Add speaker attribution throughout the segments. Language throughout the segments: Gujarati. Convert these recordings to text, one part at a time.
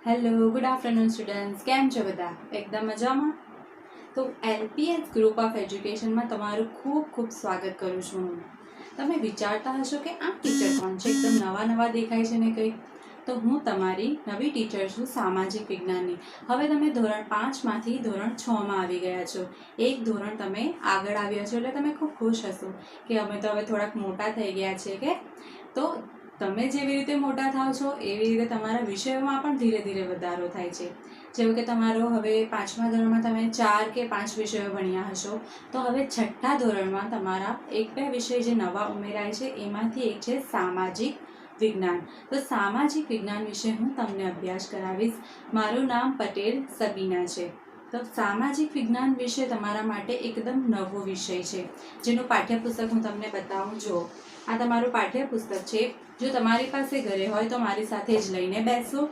Speaker 1: Hello, good afternoon students. કેમ છો બધા? એકદમ મજામાં? તો એલપીએસ ગ્રુપ ઓફ એજ્યુકેશનમાં તમારું ખૂબ ખૂબ સ્વાગત કરું છું હું. તમે વિચારતા હશો કે આ ટીચર કોણ છે? એકદમ નવા દેખાય છે ને કંઈક. તો હું તમારી નવી ટીચર છું સામાજિક વિજ્ઞાનની. હવે તમે ધોરણ 5માંથી ધોરણ 6માં આવી ગયા છો. એક ધોરણ તમે આગળ આવ્યા છો એટલે તમે ખૂબ ખુશ હશો કે અમે તો હવે થોડાક મોટા થઈ ગયા છે કે. તો તમે જેવી રીતે મોટા થાવ છો એવી રીતે તમારા વિષયોમાં પણ ધીરે ધીરે વધારો થાય છે. જેવું કે તમારો હવે 5મા ધોરણમાં તમે 4 કે 5 વિષયો ભણ્યા હશો, તો હવે 6ઠ્ઠા ધોરણમાં તમારા 1-2 વિષય જે નવા ઉમેરાય છે એમાંથી એક છે સામાજિક વિજ્ઞાન. તો સામાજિક વિજ્ઞાન વિશે હું તમને અભ્યાસ કરાવીશ. મારું નામ પટેલ સબીના છે. તો સામાજિક વિજ્ઞાન વિશે તમારા માટે એકદમ નવો વિષય છે, જેનું પાઠ્યપુસ્તક હું તમને બતાવું. જો આ તમારું પાઠ્યપુસ્તક છે. જો તમારી પાસે ઘરે હોય તો મારી સાથે જ લઈને બેસો,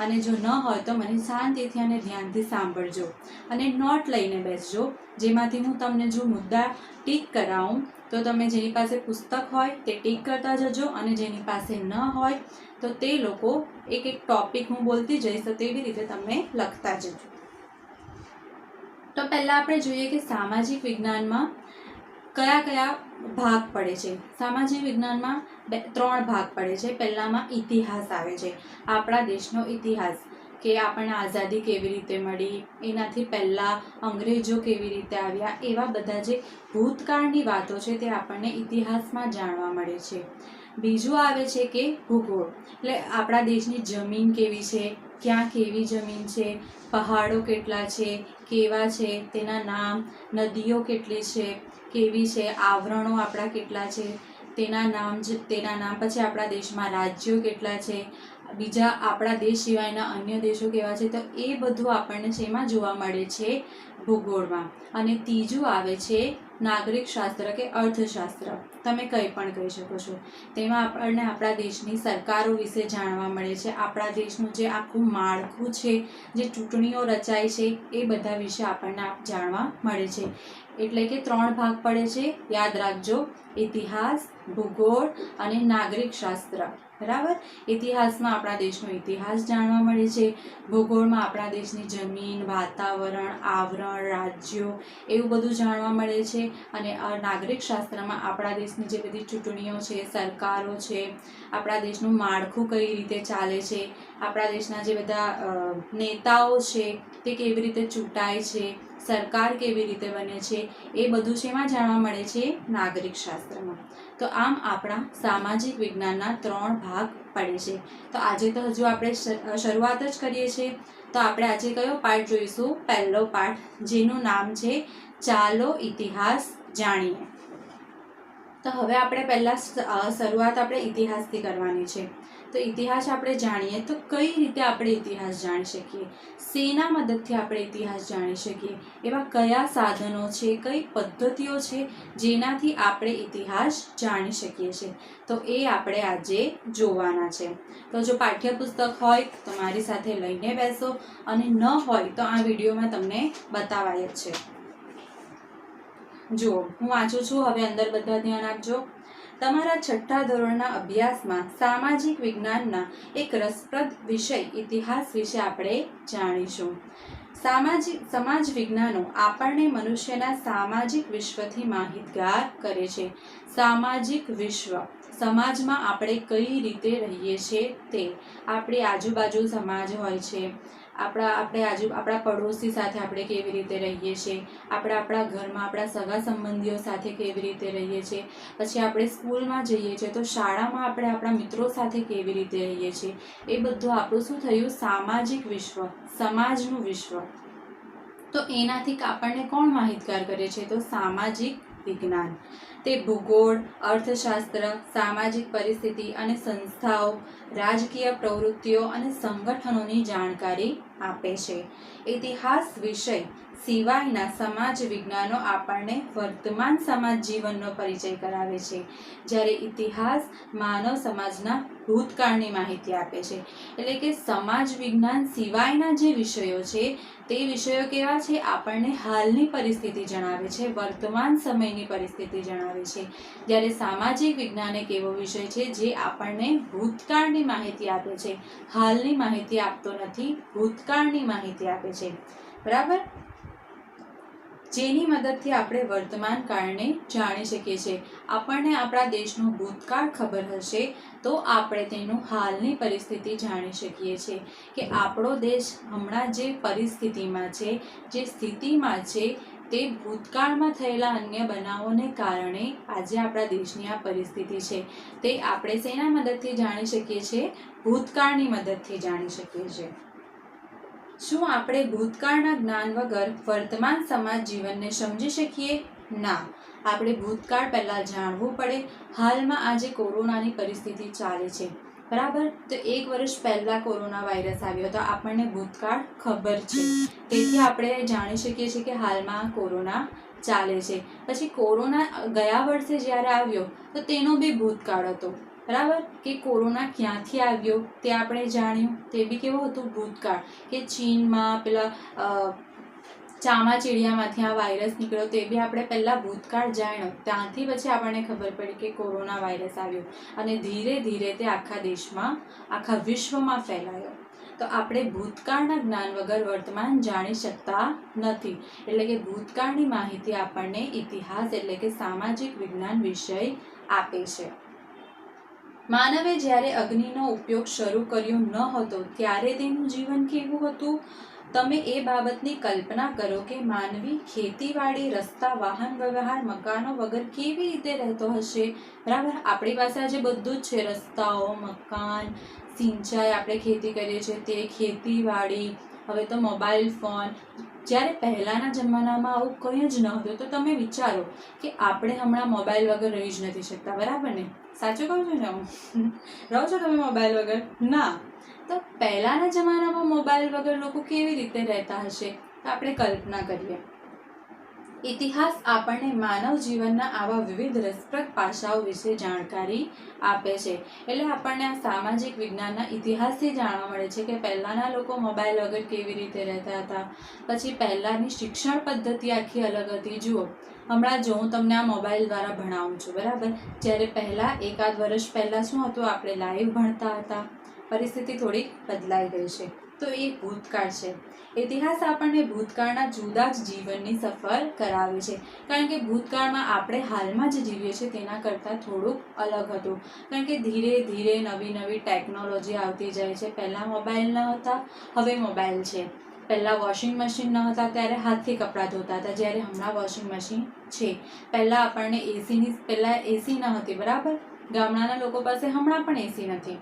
Speaker 1: અને જો ન હોય તો મને શાંતિથી અને ધ્યાનથી સાંભળજો અને નોટ લઈને બેસજો, જેમાંથી હું તમને જો મુદ્દા ટીક કરાવું તો તમે જેની પાસે પુસ્તક હોય તે ટીક કરતા જજો, અને જેની પાસે ન હોય તો તે લોકો એક ટોપિક હું બોલતી જઈશ તો તેવી રીતે તમે લખતા જજો. તો પહેલાં આપણે જોઈએ કે સામાજિક વિજ્ઞાનમાં કયા કયા ભાગ પડે છે. સામાજિક વિજ્ઞાનમાં 3 ભાગ પડે છે. પહેલામાં ઇતિહાસ આવે છે, આપણા દેશનો ઇતિહાસ, કે આપણને આઝાદી કેવી રીતે મળી, એનાથી પહેલાં અંગ્રેજો કેવી રીતે આવ્યા, એવા બધા જે ભૂતકાળની વાતો છે તે આપણને ઇતિહાસમાં જાણવા મળે છે. બીજું આવે છે કે ભૂગોળ, એટલે આપણા દેશની જમીન કેવી છે, ક્યાં કેવી જમીન છે, પહાડો કેટલા છે, કેવા છે, તેના નામ, નદીઓ કેટલી છે, કેવી છે, આવરણો આપણા કેટલા છે, તેના નામ. પછી આપણા દેશમાં રાજ્યો કેટલા છે, બીજા આપણા દેશ સિવાયના અન્ય દેશો કેવા છે, તો એ બધું આપણને શેમાં જોવા મળે છે? ભૂગોળમાં. અને ત્રીજું આવે છે નાગરિક શાસ્ત્ર કે અર્થશાસ્ત્ર, તમે કંઈ પણ કહી શકો છો. તેમાં આપણને આપણા દેશની સરકારો વિશે જાણવા મળે છે, આપણા દેશનું જે આખું માળખું છે, જે ચૂંટણીઓ રચાય છે, એ બધા વિશે આપણને જાણવા મળે છે. એટલે કે 3 ભાગ પડે છે, યાદ રાખજો: ઇતિહાસ, ભૂગોળ અને નાગરિક શાસ્ત્ર. બરાબર? ઇતિહાસમાં આપણા દેશનો ઇતિહાસ જાણવા મળે છે, ભૂગોળમાં આપણા દેશની જમીન, વાતાવરણ, આવરણ, રાજ્યો, એવું બધું જાણવા મળે છે, અને નાગરિક શાસ્ત્રમાં આપણા દેશની જે બધી ચૂંટણીઓ છે, સરકારો છે, આપણા દેશનું માળખું કઈ રીતે ચાલે છે, આપણા દેશના જે બધા નેતાઓ છે તે કેવી રીતે ચૂંટાય છે, સરકાર કેવી રીતે બને છે, એ બધું શેમાં જાણવા મળે છે? નાગરિક શાસ્ત્રમાં. તો આમ આપણા સામાજિક વિજ્ઞાનના 3 ભાગ પડે છે. તો આજે તો હજુ આપણે શરૂઆત જ કરીએ છીએ. તો આપણે આજે કયો પાઠ જોઈશું? પહેલો પાઠ, જેનું નામ છે ચાલો ઇતિહાસ જાણીએ. તો હવે આપણે પહેલાં શરૂઆત આપણે ઇતિહાસથી કરવાની છે. તો ઇતિહાસ આપણે જાણીએ તો કઈ રીતે આપણે ઇતિહાસ જાણી શકીએ, શેના મદદથી આપણે ઇતિહાસ જાણી શકીએ, એવા કયા સાધનો છે, કઈ પદ્ધતિઓ છે જેનાથી આપણે ઇતિહાસ જાણી શકીએ છીએ, તો એ આપણે આજે જોવાના છે. તો જો પાઠ્યપુસ્તક હોય તો મારી સાથે લઈને બેસો, અને ન હોય તો આ વિડીયોમાં તમને બતાવાય જ છે. જુઓ, હું વાંચું છું. હવે અંદર બધા ધ્યાન આપજો. તમારા 6ઠ્ઠા ધોરણના અભ્યાસમાં સામાજિક વિજ્ઞાનના એક રસપ્રદ વિષય ઇતિહાસ વિશે આપણે જાણીશું. સમાજ વિજ્ઞાનો આપણને મનુષ્યના સામાજિક વિશ્વથી માહિતગાર કરે છે. સામાજિક વિશ્વ, સમાજમાં આપણે કઈ રીતે રહીએ છીએ તે. આપણી આજુબાજુ સમાજ હોય છે, આપણા પડોશી સાથે આપણે કેવી રીતે રહીએ છીએ, આપણા ઘરમાં આપણા સગા સંબંધીઓ સાથે કેવી રીતે રહીએ છીએ, પછી આપણે સ્કૂલમાં જઈએ છીએ તો શાળામાં આપણે આપણા મિત્રો સાથે કેવી રીતે રહીએ છીએ, એ બધું આપણું શું થયું? સામાજિક વિશ્વ, સમાજનું વિશ્વ. તો એનાથી આપણને કોણ માહિતગાર કરે છે? તો સામાજિક વિજ્ઞાન. તે ભૂગોળ, અર્થશાસ્ત્ર, સામાજિક પરિસ્થિતિ અને સંસ્થાઓ, રાજકીય પ્રવૃત્તિઓ અને સંગઠનોની જાણકારી આપે છે. ઇતિહાસ વિષય સિવાયના સમાજ વિજ્ઞાનો આપણને વર્તમાન સમાજ જીવનનો પરિચય કરાવે છે, જ્યારે ઇતિહાસ માનવ સમાજના ભૂતકાળની માહિતી આપે છે. એટલે કે સમાજ વિજ્ઞાન સિવાયના જે વિષયો છે તે વિષયો કેવા છે? આપણને હાલની પરિસ્થિતિ જણાવે છે, વર્તમાન સમયની પરિસ્થિતિ જણાવે આવે છે. જ્યારે સામાજિક વિજ્ઞાન એક એવો વિષય છે જે આપણને ભૂતકાળની માહિતી આપે છે, હાલની માહિતી આપતો નથી, ભૂતકાળની માહિતી આપે છે. બરાબર, જેની મદદથી આપણે વર્તમાન કાળને જાણી શકીએ છીએ. આપણને આપણા દેશનું ભૂતકાળ ખબર હશે તો આપણે તેનું હાલની પરિસ્થિતિ જાણી શકીએ છીએ કે આપણો દેશ હમણાં જે પરિસ્થિતિમાં છે, જે સ્થિતિમાં છે, તે ભૂતકાળમાં થયેલા અન્ય બનાવોને કારણે આજે આપણા દેશની આ પરિસ્થિતિ છે. તે આપણે શેના મદદથી જાણી શકીએ છીએ? ભૂતકાળની મદદથી જાણી શકીએ છીએ. શું આપણે ભૂતકાળના જ્ઞાન વગર વર્તમાન સમાજ જીવનને સમજી શકીએ? ના. આપણે ભૂતકાળ પહેલાં જાણવું પડે. હાલમાં આજે કોરોનાની પરિસ્થિતિ ચાલે છે, બરાબર, તો 1 વર્ષ પહેલાં કોરોના વાયરસ આવ્યો હતો, આપણને ભૂતકાળ ખબર છે, તેથી આપણે જાણી શકીએ છીએ કે હાલમાં કોરોના ચાલે છે. પછી કોરોના ગયા વર્ષે જ્યારે આવ્યો તો તેનો બી ભૂતકાળ હતો, બરાબર, કે કોરોના ક્યાંથી આવ્યો તે આપણે જાણ્યું, તે બી કેવું હતું? ભૂતકાળ, કે ચીનમાં પેલા ચામાચીડિયામાંથી આ વાયરસ નીકળ્યો તે બી આપણે પહેલાં ભૂતકાળ જાણ્યો. ત્યાંથી પછી આપણને ખબર પડી કે કોરોના વાયરસ આવ્યો અને ધીરે ધીરે તે આખા દેશમાં, આખા વિશ્વમાં ફેલાયો. તો આપણે ભૂતકાળના જ્ઞાન વગર વર્તમાન જાણી શકતા નથી. એટલે કે ભૂતકાળની માહિતી આપણને ઇતિહાસ એટલે કે સામાજિક વિજ્ઞાન વિષય આપે છે. માનવે જ્યારે અગ્નિનો ઉપયોગ શરૂ કર્યો ન હતો ત્યારે તેનું જીવન કેવું હતું? તમે એ બાબતની કલ્પના કરો કે માનવી ખેતીવાડી, રસ્તા, વાહન વ્યવહાર, મકાનો વગર કેવી રીતે રહેતો હશે? બરાબર, આપણી પાસે આજે બધું જ છે, રસ્તાઓ, મકાન, સિંચાઈ, આપણે ખેતી કરીએ છીએ તે, ખેતીવાડી, હવે તો મોબાઈલ ફોન. જ્યારે પહેલાંના જમાનામાં આવું કંઈ જ ન હતું. તો તમે વિચારો કે આપણે હમણાં મોબાઈલ વગર રહી જ નથી શકતા, બરાબર ને? સાચું કહું છું ને હું? રહો છો તમે મોબાઈલ વગર? ના. તો પહેલાંના જમાનામાં મોબાઈલ વગર લોકો કેવી રીતે રહેતા હશે? તો આપણે કલ્પના કરીએ. ઇતિહાસ આપણને માનવ જીવનના આવા વિવિધ રસપ્રદ પાસાઓ વિશે જાણકારી આપે છે. એટલે આપણને આ સામાજિક વિજ્ઞાનના ઇતિહાસથી જાણવા મળે છે કે પહેલાંના લોકો મોબાઈલ વગર કેવી રીતે રહેતા હતા. પછી પહેલાંની શિક્ષણ પદ્ધતિ આખી અલગ હતી. જુઓ, હમણાં જો હું તમને આ મોબાઈલ દ્વારા ભણાવું છું, બરાબર, જ્યારે પહેલાં 1 વર્ષ પહેલાં શું હતું? આપણે લાઈવ ભણતા હતા. પરિસ્થિતિ થોડીક બદલાઈ ગઈ છે. તો એ ભૂતકાળ છે. ઇતિહાસ આપણને ભૂતકાળના જુદા જ જીવનની સફર કરાવે છે, કારણ કે ભૂતકાળમાં આપણે હાલમાં જે જીવીએ છીએ તેના કરતાં થોડુંક અલગ હતું. કારણ કે ધીરે ધીરે નવી નવી ટેકનોલોજી આવતી જાય છે. પહેલાં મોબાઈલ ન હતા, હવે મોબાઈલ છે. પહેલાં વોશિંગ મશીન ન હતા ત્યારે હાથથી કપડાં ધોતા હતા, જ્યારે હમણાં વોશિંગ મશીન છે. પહેલાં આપણને એસી ન હતી, બરાબર, ગામડાના લોકો પાસે હમણાં પણ એસી નથી.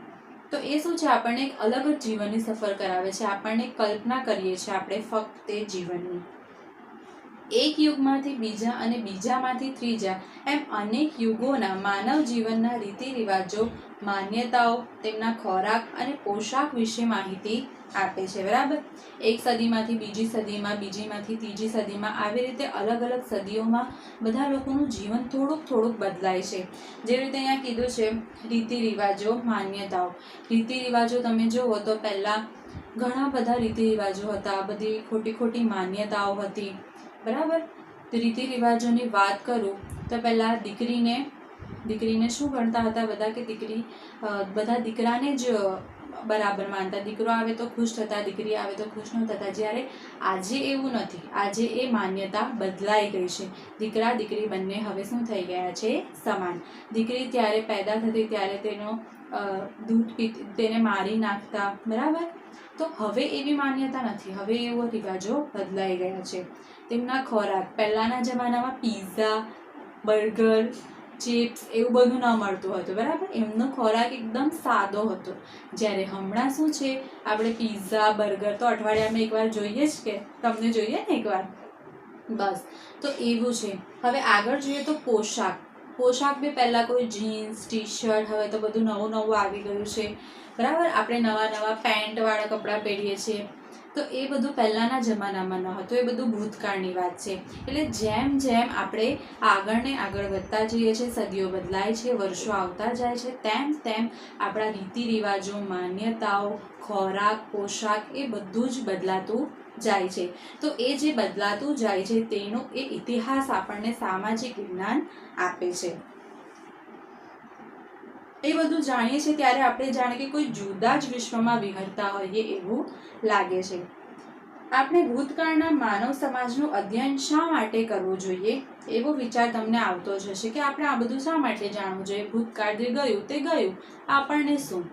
Speaker 1: તો એ શું છે? આપણને એક અલગ જ જીવનની સફર કરાવે છે. આપણને કલ્પના કરીએ છીએ આપણે ફક્ત તે જીવનની. એક યુગમાંથી બીજા અને બીજામાંથી ત્રીજા એમ અનેક યુગોના માનવ જીવનના રીતિ રિવાજો, માન્યતાઓ, તેમના ખોરાક અને પોશાક વિશે માહિતી આપે છે, બરાબર. એક સદીમાંથી બીજી સદીમાં, બીજીમાંથી ત્રીજી સદીમાં, આવી રીતે અલગ અલગ સદીઓમાં બધા લોકોનું જીવન થોડુંક થોડુંક બદલાય છે. જેવી રીતે અહીંયા કીધું છે રીતિ રિવાજો, માન્યતાઓ. રીતિ રિવાજો તમે જુઓ તો પહેલાં ઘણા બધા રીતિ રિવાજો હતા, બધી ખોટી ખોટી માન્યતાઓ હતી, બરાબર. રીતિ રિવાજોની વાત કરું તો પહેલાં દીકરીને શું ગણતા હતા બધા? કે બધા દીકરાને જ બરાબર માનતા. દીકરો આવે તો ખુશ થતા, દીકરી આવે તો ખુશ ન થતા. જ્યારે આજે એવું નથી. આજે એ માન્યતા બદલાઈ ગઈ છે. દીકરા દીકરી બંને હવે શું થઈ ગયા છે? સમાન. દીકરી ત્યારે પેદા થતી ત્યારે તેનો દૂધ પીતી, તેને મારી નાખતા, બરાબર. તો હવે એવી માન્યતા નથી. હવે એવો રિવાજો બદલાઈ ગયા છે. તેમના ખોરાક, પહેલાંના જમાનામાં પીઝા, બર્ગર, ચિપ્સ એવું બધું ન મળતું હતું, બરાબર. એમનો ખોરાક એકદમ સાદો હતો. જ્યારે હમણાં શું છે? આપણે પીઝા, બર્ગર તો અઠવાડિયામાં એકવાર જોઈએ જ, કે તમને જોઈએ ને એકવાર, બસ. તો એવું છે. હવે આગળ જોઈએ તો પોશાક બી પહેલાં કોઈ જીન્સ, ટી શર્ટ, હવે તો બધું નવું નવું આવી ગયું છે, બરાબર. આપણે નવા નવા પેન્ટવાળા કપડાં પહેરીએ છીએ. તો એ બધું પહેલાંના જમાનામાં ન હતું. એ બધું ભૂતકાળની વાત છે. એટલે જેમ જેમ આપણે આગળ વધતા જઈએ છીએ, સદીઓ બદલાય છે, વર્ષો આવતા જાય છે, તેમ તેમ આપણા રીતિ રિવાજો, માન્યતાઓ, ખોરાક, પોશાક એ બધું જ બદલાતું જાય છે. તો એ જે બદલાતું જાય છે તેનો એ ઇતિહાસ આપણને સામાજિક વિજ્ઞાન આપે છે. એ બધું જાણીએ છીએ ત્યારે આપણે જાણીએ કે કોઈ જુદા જ વિશ્વમાં વિહરતા હોઈએ એવું લાગે છે. આપણે ભૂતકાળના માનવ સમાજનું અધ્યયન શા માટે કરવું જોઈએ એવો વિચાર તમને આવતો જ હશે કે આપણે આ બધું શા માટે જાણવું જોઈએ, ભૂતકાળ જે ગયું તે ગયું, આપણને શું,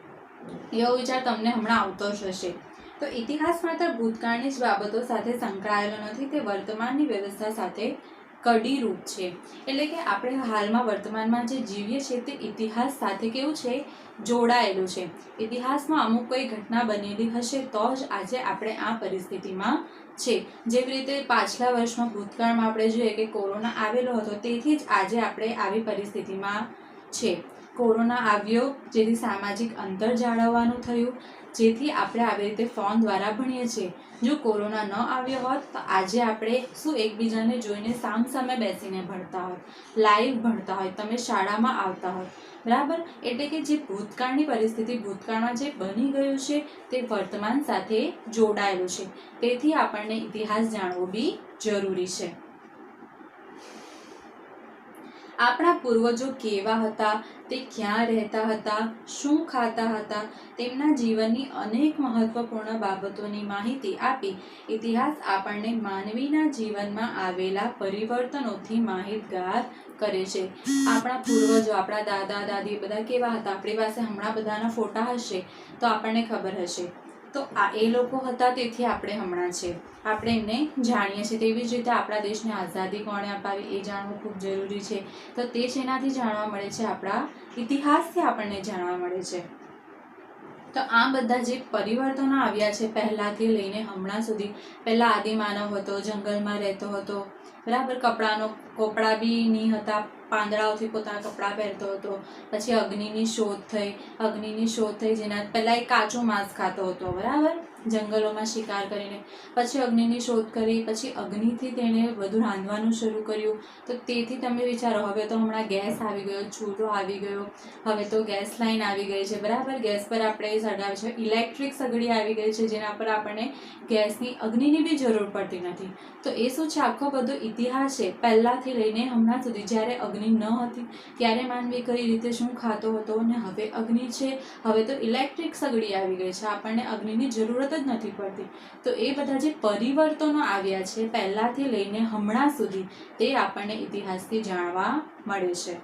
Speaker 1: એવો વિચાર તમને હમણાં આવતો જ હશે. તો ઇતિહાસ માત્ર ભૂતકાળની જ બાબતો સાથે સંકળાયેલો નથી, તે વર્તમાનની વ્યવસ્થા સાથે કડીરૂપ છે. એટલે કે આપણે હાલમાં વર્તમાનમાં જે જીવીએ છીએ તે ઇતિહાસ સાથે કેવું છે, જોડાયેલું છે. ઇતિહાસમાં અમુક કોઈ ઘટના બનેલી હશે તો જ આજે આપણે આ પરિસ્થિતિમાં છે. જેવી રીતે પાછલા વર્ષમાં ભૂતકાળમાં આપણે જોઈએ કે કોરોના આવેલો હતો, તેથી જ આજે આપણે આવી પરિસ્થિતિમાં છે. કોરોના આવ્યો જેથી સામાજિક અંતર જાળવવાનું થયું, જેથી આપણે આવી રીતે ફોન દ્વારા ભણીએ છીએ. જો કોરોના ન આવ્યો હોત તો આજે આપણે શું એકબીજાને જોઈને સામસામે બેસીને ભણતા હોત, લાઈવ ભણતા હોય, તમે શાળામાં આવતા હોત, બરાબર. એટલે કે જે ભૂતકાળની પરિસ્થિતિ, ભૂતકાળમાં જે બની ગયું છે તે વર્તમાન સાથે જોડાયેલું છે. તેથી આપણને ઇતિહાસ જાણવો બી જરૂરી છે. આપણા પૂર્વજો કેવા હતા, તે ક્યાં રહેતા હતા, શું ખાતા હતા, તેમના જીવનની અનેક મહત્વપૂર્ણ બાબતોની માહિતી આપી ઇતિહાસ આપણને માનવીના જીવનમાં આવેલા પરિવર્તનોથી માહિતગાર કરે છે. આપણા પૂર્વજો, આપણા દાદા દાદી બધા કેવા હતા, આપણી પાસે હમણાં બધાના ફોટા હશે તો આપણને ખબર હશે. તો આ એ લોકો હતા તેથી આપણે હમણાં છે, આપણે એમને જાણીએ છીએ. તેવી જ રીતે આપણા દેશને આઝાદી કોણે અપાવી એ જાણવું ખૂબ જરૂરી છે. તો તે જ એનાથી જાણવા મળે છે, આપણા ઇતિહાસથી આપણને જાણવા મળે છે. તો આ બધા જે પરિવર્તનો આવ્યા છે પહેલાંથી લઈને હમણાં સુધી, પહેલાં આદિમાનવ હતો, જંગલમાં રહેતો હતો, બરાબર. કપડાં બી નહીં હતા, પાંદડાઓથી પોતાના કપડાં પહેરતો હતો. પછી અગ્નિની શોધ થઈ જેના પહેલાં એ કાચું માંસ ખાતો હતો, બરાબર, જંગલોમાં શિકાર કરીને. પછી અગ્નિની શોધ કરી, પછી અગ્નિથી તેણે બધું રાંધવાનું શરૂ કર્યું. તો તેથી તમે વિચારો, હવે તો હમણાં ગેસ આવી ગયો, ચૂલો આવી ગયો, હવે તો ગેસ લાઈન આવી ગઈ છે, બરાબર. ગેસ પર આપણે સળગાવે છે, ઇલેક્ટ્રિક સગડી આવી ગઈ છે જેના પર આપણને ગેસની અગ્નિની બી જરૂર પડતી નથી. તો એ શું છે, આખો બધો ઇતિહાસ છે પહેલાંથી લઈને હમણાં સુધી. જ્યારે અગ્નિ ન હતી ત્યારે માનવી કઈ રીતે શું ખાતો હતો, અને હવે અગ્નિ છે, હવે તો ઇલેક્ટ્રિક સગડી આવી ગઈ છે, આપણને અગ્નિની જરૂરત જ નથી પડતી. તો એ બધા જે પરિવર્તનો આવ્યા છે પહેલાંથી લઈને હમણાં સુધી, તે આપણને ઇતિહાસથી જાણવા મળે છે.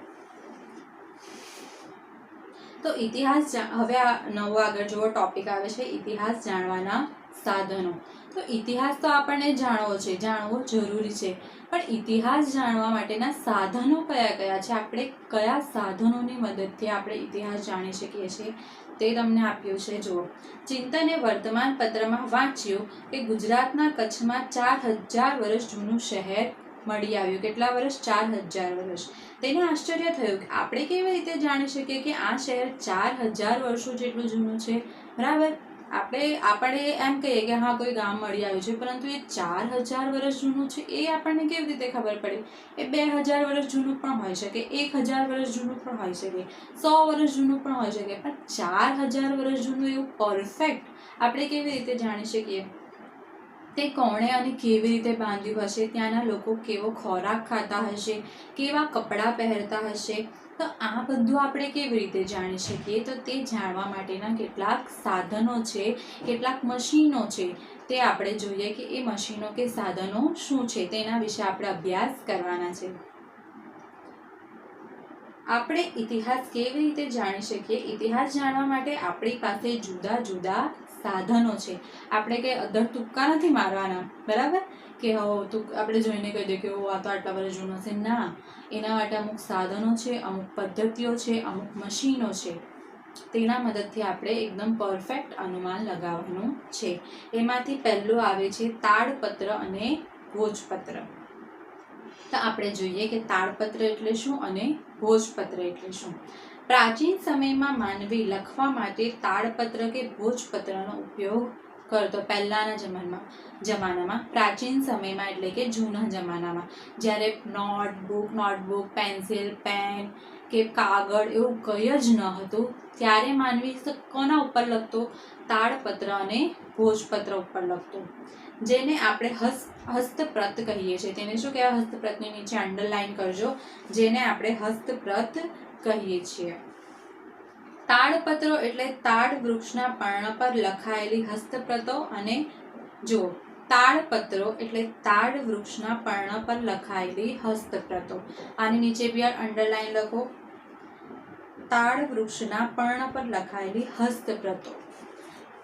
Speaker 1: તો ઇતિહાસ હવે આ નવો આગળ જેવો ટોપિક આવે છે, ઇતિહાસ જાણવાના સાધનો. તો ઇતિહાસ તો આપણને જાણવો જરૂરી છે, પણ ઇતિહાસ જાણવા માટેના સાધનો કયા કયા છે, આપણે કયા સાધનોની મદદથી આપણે ઇતિહાસ જાણી શકીએ છીએ તે તમને આપ્યું છે. જુઓ, ચિંતને વર્તમાન પત્રમાં વાંચ્યું કે ગુજરાતના કચ્છમાં 4000 વર્ષ જૂનું શહેર મળી આવ્યું. કેટલા વર્ષ? 4000 વર્ષ. તેને આશ્ચર્ય થયું કે આપણે કેવી રીતે જાણી શકીએ કે આ શહેર 4000 વર્ષો જેટલું જૂનું છે, બરાબર. આપણે એમ કહીએ કે હા કોઈ ગામ મળી આવ્યું છે, પરંતુ એ 4000 વર્ષ જૂનું છે એ આપણને કેવી રીતે ખબર પડે? એ 2000 વર્ષ જૂનું પણ હોઈ શકે, 1000 વર્ષ જૂનું પણ હોઈ શકે, 100 વર્ષ જૂનું પણ હોઈ શકે, પણ 4000 વર્ષ જૂનું એવું પરફેક્ટ આપણે કેવી રીતે જાણી શકીએ? તે કોણે અને કેવી રીતે બાંધ્યું હશે, ત્યાંના લોકો કેવો ખોરાક ખાતા હશે, કેવા કપડાં પહેરતા હશે, તો આ બધું આપણે કેવી રીતે જાણી શકીએ? તો તે જાણવા માટેના કેટલાક સાધનો છે, કેટલાક મશીનો છે, તે આપણે જોઈએ કે એ મશીનો કે સાધનો શું છે, તેના વિશે આપણે અભ્યાસ કરવાના છે. આપણે ઇતિહાસ કેવી રીતે જાણી શકીએ? ઇતિહાસ જાણવા માટે આપણી પાસે જુદા જુદા સાધનો છે. આપણે કંઈ અધર તુક્કા નથી મારવાના, બરાબર, કે આપણે જોઈને કહી દઈએ કે આ તો આટલા વર્ષ જૂનો છે. ના, એના માટે અમુક સાધનો છે, અમુક પદ્ધતિઓ છે, અમુક મશીનો છે, તેના મદદથી આપણે એકદમ પરફેક્ટ અનુમાન લગાવવાનું છે. એમાંથી પહેલું આવે છે તાડપત્ર અને ભોજપત્ર. તો આપણે જોઈએ કે તાડપત્ર એટલે શું અને ભોજપત્ર એટલે શું. પ્રાચીન સમયમાં માનવી લખવા માટે તાડપત્ર કે ભોજપત્રનો ઉપયોગ કરતો પહેલાંના જમાનામાં પ્રાચીન સમયમાં એટલે કે જૂના જમાનામાં, જ્યારે નોટબુક પેન્સિલ પેન કે કાગળ એવું કંઈ જ ન હતું, ત્યારે માનવી કોના ઉપર લખતો? તાડપત્ર અને ભોજપત્ર ઉપર લખતો, જેને આપણે હસ્તપ્રત કહીએ છીએ. તેને શું કહેવાય? હસ્તપ્રતની નીચે અંડરલાઈન કરજો, જેને આપણે હસ્તપ્રત કહીએ છીએ. તાડપત્રો એટલે તાડ વૃક્ષના પર્ણ પર લખાયેલી હસ્તપ્રતો. અને જો તાડપત્રો એટલે તાડ વૃક્ષના પર્ણ પર લખાયેલી હસ્તપ્રતો. આની નીચે બી અંડરલાઈન લખો, તાડ વૃક્ષના પર્ણ પર લખાયેલી હસ્તપ્રતો.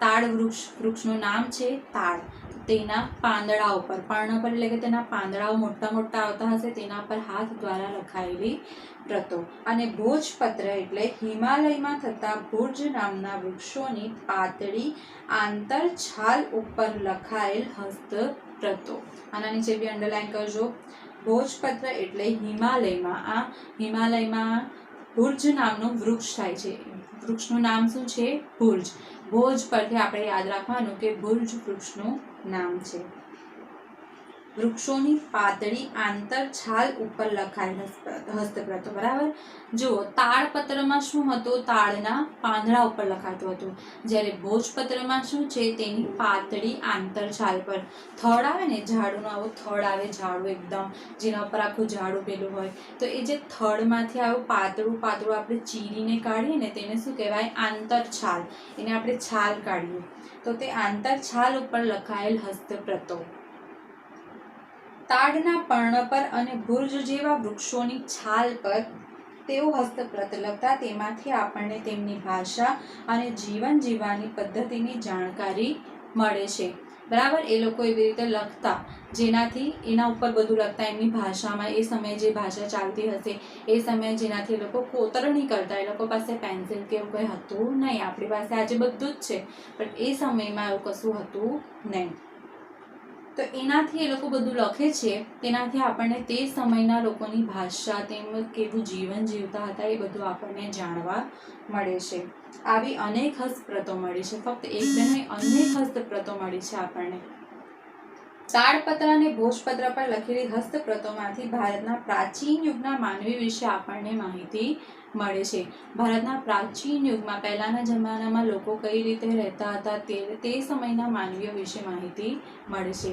Speaker 1: તાડ વૃક્ષનું નામ છે તાડ. તેના પાંદડા ઉપર, પર્ણ પર એટલે કે તેના પાંદડાઓ મોટા મોટા આવતા હશે, તેના પર હાથ દ્વારા લખાયેલી પ્રતો. અને ભોજપત્ર એટલે હિમાલયમાં થતા ભુર્જ નામના વૃક્ષોની પાતળી આંતરછાલ ઉપર લખાયેલ હસ્તપ્રતો. આના નીચે બી અંડરલાઈન કરજો. ભોજપત્ર એટલે હિમાલયમાં ભુર્જ નામનું વૃક્ષ થાય છે. વૃક્ષનું નામ શું છે? ભુર્જ. ભોજ પરથી આપણે યાદ રાખવાનું કે ભુર્જ વૃક્ષનું નામ છે. વૃક્ષોની પાતળી આંતરછાલ ઉપર લખાયેલ હસ્તપ્રતો. બરાબર. જુઓ, તાડપત્રમાં શું હતું? તાડના પાંદડા ઉપર લખાતું હતું. જ્યારે ભોજપત્રમાં શું છે? તેની પાતળી આંતરછાલ પર. થડ આવે ને, ઝાડુનો આવો થડ આવે, ઝાડું એકદમ જેના ઉપર આખું ઝાડું પેલું હોય, તો એ જે થડમાંથી આવું પાતળું આપણે ચીરીને કાઢીએ ને, તેને શું કહેવાય? આંતરછાલ. એને આપણે છાલ કાઢીએ તો તે આંતરછાલ ઉપર લખાયેલ હસ્તપ્રતો. તાડના પર્ણ પર અને ભુર્જ જેવા વૃક્ષોની છાલ પર તેઓ હસ્તપ્રત લખતા. તેમાંથી આપણને તેમની ભાષા અને જીવન જીવવાની પદ્ધતિની જાણકારી મળે છે. બરાબર. એ લોકો એવી રીતે લખતા, જેનાથી એના ઉપર બધું લખતા એમની ભાષામાં. એ સમયે જે ભાષા ચાલતી હશે એ સમયે, જેનાથી એ લોકો કોતરણી કરતા. એ લોકો પાસે પેન્સિલ કે એવું કંઈ હતું નહીં. આપણી પાસે આજે બધું જ છે, પણ એ સમયમાં એવું કશું હતું નહીં. તો એનાથી એ લોકો બધું લખે છે. તેનાથી આપણને તે સમયના લોકોની ભાષા, તેમજ કેવું જીવન જીવતા હતા, એ બધું આપણને જાણવા મળે છે. આવી અનેક હસ્તપ્રતો મળી છે. ફક્ત એક બે નહીં, અનેક હસ્તપ્રતો મળી છે આપણને. તાડપત્ર અને ભોજપત્ર પર લખેલી હસ્તપ્રતોમાંથી ભારતના પ્રાચીન યુગના માનવી વિશે આપણને માહિતી મળે છે. ભારતના પ્રાચીન યુગમાં, પહેલાંના જમાનામાં લોકો કઈ રીતે રહેતા હતા, તે સમયના માનવીઓ વિશે માહિતી મળે છે.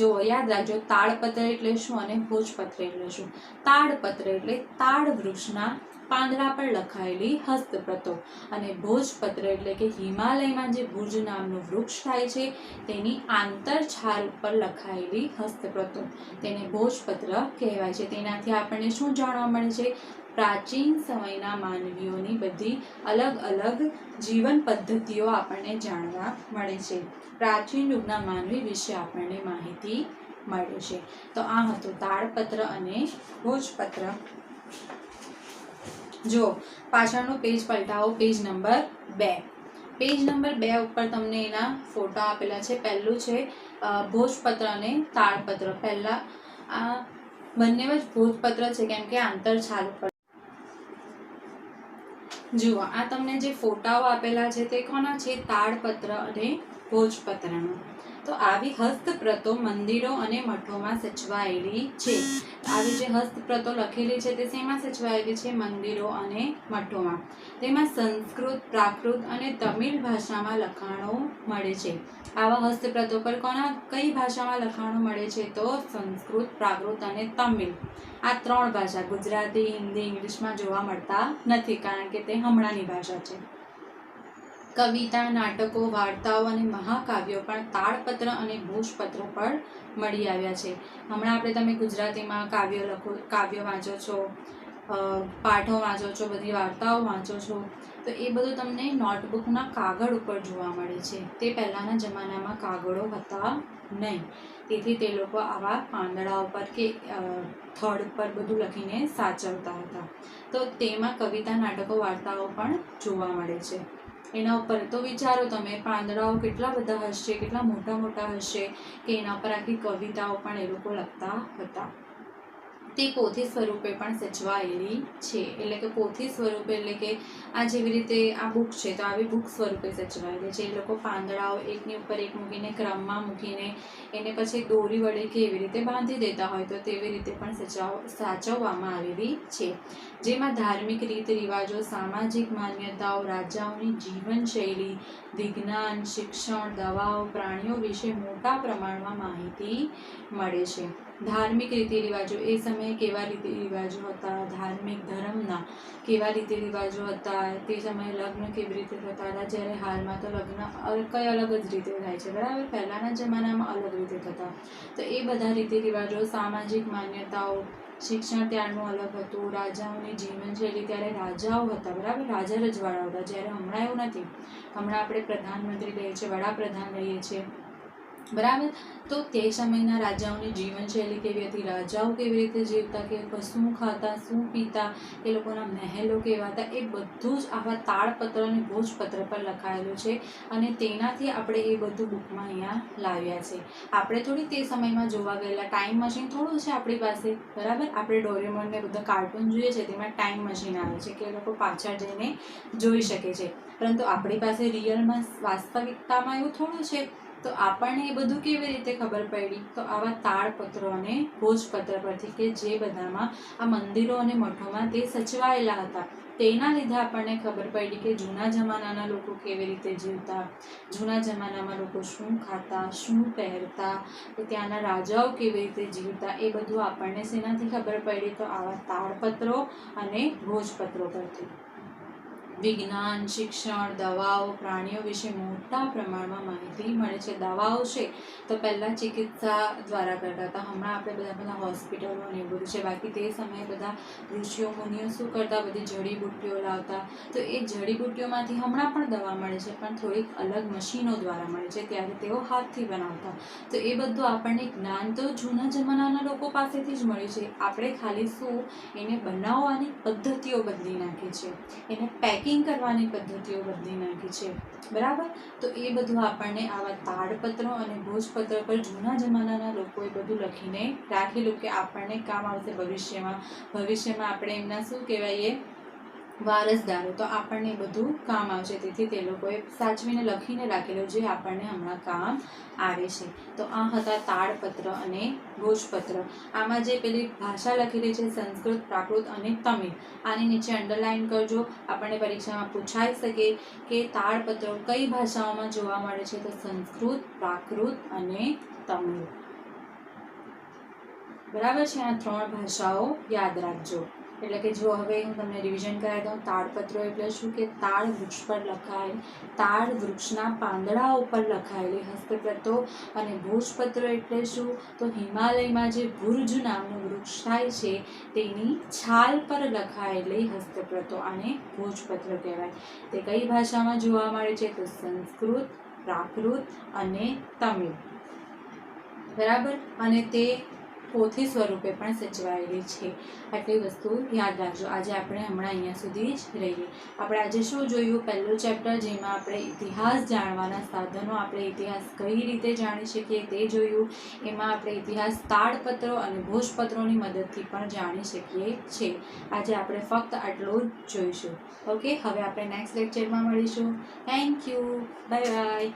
Speaker 1: જો યાદ રાખજો, તાડપત્ર એટલે શું અને ભોજપત્ર એટલે શું? તાડપત્ર એટલે તાડ વૃક્ષના પાંદડા પર લખાયેલી હસ્તપ્રતો. અને ભોજપત્ર એટલે કે હિમાલયમાં જે ભુર્જ નામનું વૃક્ષ થાય છે તેની આંતરછાલ ઉપર લખાયેલી હસ્તપ્રતો. તેને ભોજપત્ર કહેવાય છે. તેનાથી આપણને શું જાણવા મળે છે? પ્રાચીન સમયના માનવીઓની બધી અલગ અલગ જીવન પદ્ધતિઓ આપણને જાણવા મળે છે. પ્રાચીન યુગના માનવી વિશે આપણને માહિતી મળે છે. તો આ હતું તાડપત્ર અને ભોજપત્ર. જો પાછળનું પેજ પલટાવો, પેજ નંબર 2. પેજ નંબર 2 ઉપર તમને એના ફોટા આપેલા છે. પહેલું છે ભોજપત્ર અને તાડપત્ર. પહેલા આ બંને જ ભોજપત્ર છે, કેમ કે આંતરછાલ ઉપર. જુઓ, આ તમને જે ફોટાઓ આપેલા છે તે કોના છે? તાડપત્ર અને ભોજપત્રના. તો આવી હસ્તપ્રતો મંદિરો અને મઠોમાં સચવાયેલી છે. આવી જે હસ્તપ્રતો લખેલી છે તે શેમાં સચવાયેલી છે? મંદિરો અને મઠોમાં. તેમાં સંસ્કૃત, પ્રાકૃત અને તમિલ ભાષામાં લખાણો મળે છે. આવા હસ્તપ્રતો પર કઈ ભાષામાં લખાણો મળે છે? તો સંસ્કૃત, પ્રાકૃત અને તમિલ. આ 3 ભાષા, ગુજરાતી, હિન્દી, ઇંગ્લિશમાં જોવા મળતા નથી, કારણ કે તે હમણાંની ભાષા છે. કવિતા, નાટકો, વાર્તાઓ અને મહાકાવ્યો પણ તાડપત્ર અને ભોજપત્ર પર મળી આવ્યા છે. હમણાં તમે ગુજરાતીમાં કાવ્યો વાંચો છો, પાઠો વાંચો છો, બધી વાર્તાઓ વાંચો છો, તો એ બધું તમને નોટબુકના કાગળ ઉપર જોવા મળે છે. તે પહેલાંના જમાનામાં કાગળો હતા નહીં, તેથી તે લોકો આવા પાંદડા ઉપર કે થડ પર બધું લખીને સાચવતા હતા. તો તેમાં કવિતા, નાટકો, વાર્તાઓ પણ જોવા મળે છે. એના ઉપર તો વિચારો તમે, પાંદડાઓ કેટલા બધા હશે, કેટલા મોટા મોટા હશે, કે એના પર આખી કવિતાઓ પણ એ લોકો લખતા હતા. તે પોથી સ્વરૂપે પણ સચવાયેલી છે. એટલે કે પોથી સ્વરૂપે એટલે કે આ જેવી રીતે આ બુક છે તો આવી બુક સ્વરૂપે સચવાયેલી છે. એ લોકો પાંદડાઓ એકની ઉપર એક મૂકીને ક્રમમાં મૂકીને એને પછી દોરી વડે કેવી રીતે બાંધી દેતા હોય તો તેવી રીતે પણ સાચવવામાં આવેલી છે. જેમાં ધાર્મિક રીત રિવાજો, સામાજિક માન્યતાઓ, રાજાઓની જીવનશૈલી, વિજ્ઞાન, શિક્ષણ, દવાઓ, પ્રાણીઓ વિશે મોટા પ્રમાણમાં માહિતી મળે છે. ધાર્મિક રીતિ રિવાજો, એ સમયે કેવા રીતિ રિવાજો હતા, ધાર્મિક ધર્મના કેવા રીતિ રિવાજો હતા, તે સમયે લગ્ન કેવી રીતે થતા હતા, જ્યારે હાલમાં તો લગ્ન કઈ અલગ જ રીતે થાય છે, બરાબર. પહેલાંના જમાનામાં અલગ રીતે થતા. તો એ બધા રીતિ રિવાજો, સામાજિક માન્યતાઓ, શિક્ષણ ત્યારનું અલગ હતું, રાજાઓની જીવનશૈલી, ત્યારે રાજાઓ હતા, બરાબર, રાજા રજવાડાઓ હતા, જ્યારે હમણાં એવું નથી. હમણાં આપણે પ્રધાનમંત્રી લઈએ છીએ, વડાપ્રધાન લઈએ છીએ, બરાબર. તો તે સમયના રાજાઓની જીવનશૈલી કેવી હતી, રાજાઓ કેવી રીતે જીવતા, કે શું ખાતા, શું પીતા, એ લોકોના મહેલો કેવા હતા, એ બધું જ આવા તાળપત્ર અને ભોજપત્ર પર લખાયેલું છે. અને તેનાથી આપણે એ બધું બુકમાં અહીંયા લાવ્યા છે. આપણે થોડી તે સમયમાં જોવા ગયેલા. ટાઈમ મશીન થોડું છે આપણી પાસે, બરાબર. આપણે ડોરેમોન ને બધા કાર્ટૂન જોઈએ છે, તેમાં ટાઈમ મશીન આવે છે કે એ લોકો પાછળ જઈને જોઈ શકે છે. પરંતુ આપણી પાસે રિયલમાં વાસ્તવિકતામાં એવું થોડું છે. તો આપણને એ બધું કેવી રીતે ખબર પડી? તો આવા તાળપત્રો અને ભોજપત્ર પરથી, કે જે બધામાં આ મંદિરો અને મઠોમાં તે સચવાયેલા હતા. તેના લીધે આપણને ખબર પડી કે જૂના જમાનાના લોકો કેવી રીતે જીવતા, જૂના જમાનામાં લોકો શું ખાતા, શું પહેરતા, ત્યાંના રાજાઓ કેવી રીતે જીવતા, એ બધું આપણને શેનાથી ખબર પડી? તો આવા તાળપત્રો અને ભોજપત્રો પરથી. વિજ્ઞાન, શિક્ષણ, દવાઓ, પ્રાણીઓ વિશે મોટા પ્રમાણમાં માહિતી મળે છે. દવાઓ છે તો પહેલાં ચિકિત્સા દ્વારા કરતા હતા. હમણાં આપણે બધા હોસ્પિટલો અને એવું બધું છે. બાકી તે સમયે બધા ઋષિઓ મુનિઓ શું કરતા? બધી જડીબુટ્ટીઓ લાવતા. તો એ જડીબુટ્ટીઓમાંથી હમણાં પણ દવા મળે છે, પણ થોડીક અલગ મશીનો દ્વારા મળે છે. ત્યારે તેઓ હાથથી બનાવતા. તો એ બધું આપણને જ્ઞાન તો જૂના જમાનાના લોકો પાસેથી જ મળ્યું છે. આપણે ખાલી શું એને બનાવવાની પદ્ધતિઓ બદલી નાખી છે, એને પેકિંગ કરવાની પદ્ધતિઓ બદલી નાખી છે, બરાબર. તો એ બધું આપણને આવા તાળપત્રો અને ભોજપત્ર પર જૂના જમાનાના લોકોએ બધું લખીને રાખેલું, કે આપણને કામ આવશે ભવિષ્યમાં. ભવિષ્યમાં આપણે એમના શું કહેવાય, વારસદારો. તો આપણને બધું કામ આવશે. તેથી તે લોકોએ સાચવીને લખીને રાખેલું, જે આપણને હમણાં કામ આવે છે. તો આ હતા તાળપત્ર અને ભોજપત્ર. આમાં જે પેલી ભાષા લખેલી છે, સંસ્કૃત, પ્રાકૃત અને તમિલ. આની નીચે અંડરલાઈન કરજો. આપણને પરીક્ષામાં પૂછાઈ શકે કે તાળપત્રો કઈ ભાષાઓમાં જોવા મળે છે? તો સંસ્કૃત, પ્રાકૃત અને તમિલ, બરાબર છે. આ 3 ભાષાઓ યાદ રાખજો. એટલે કે જો હવે હું તમને રિવિઝન કરાવી દઉં. તાળપત્રો એટલે શું? કે તાળ વૃક્ષ પર લખાયેલ, તાળ વૃક્ષના પાંદડાઓ પર લખાયેલી હસ્તપ્રતો. અને ભોજપત્ર એટલે શું? તો હિમાલયમાં જે ભુર્જ નામનું વૃક્ષ થાય છે તેની છાલ પર લખાયેલી હસ્તપ્રતો આને ભોજપત્ર કહેવાય. તે કઈ ભાષામાં જોવા મળે છે? તો સંસ્કૃત, પ્રાકૃત અને તમિલ, બરાબર. અને તે પોથી સ્વરૂપે પણ સચવાયેલી છે. આટલી વસ્તુ યાદ રાખજો. આજે આપણે હમણાં અહીંયા સુધી જ રહીએ. આપણે આજે શું જોયું? પહેલું ચેપ્ટર, જેમાં આપણે ઇતિહાસ જાણવાના સાધનો, આપણે ઇતિહાસ કઈ રીતે જાણી શકીએ તે જોયું. એમાં આપણે ઇતિહાસ તાળપત્રો અને ભોજપત્રોની મદદથી પણ જાણી શકીએ છીએ. આજે આપણે ફક્ત આટલું જ જોઈશું. ઓકે, હવે આપણે નેક્સ્ટ લેક્ચરમાં મળીશું. Thank you, bye bye.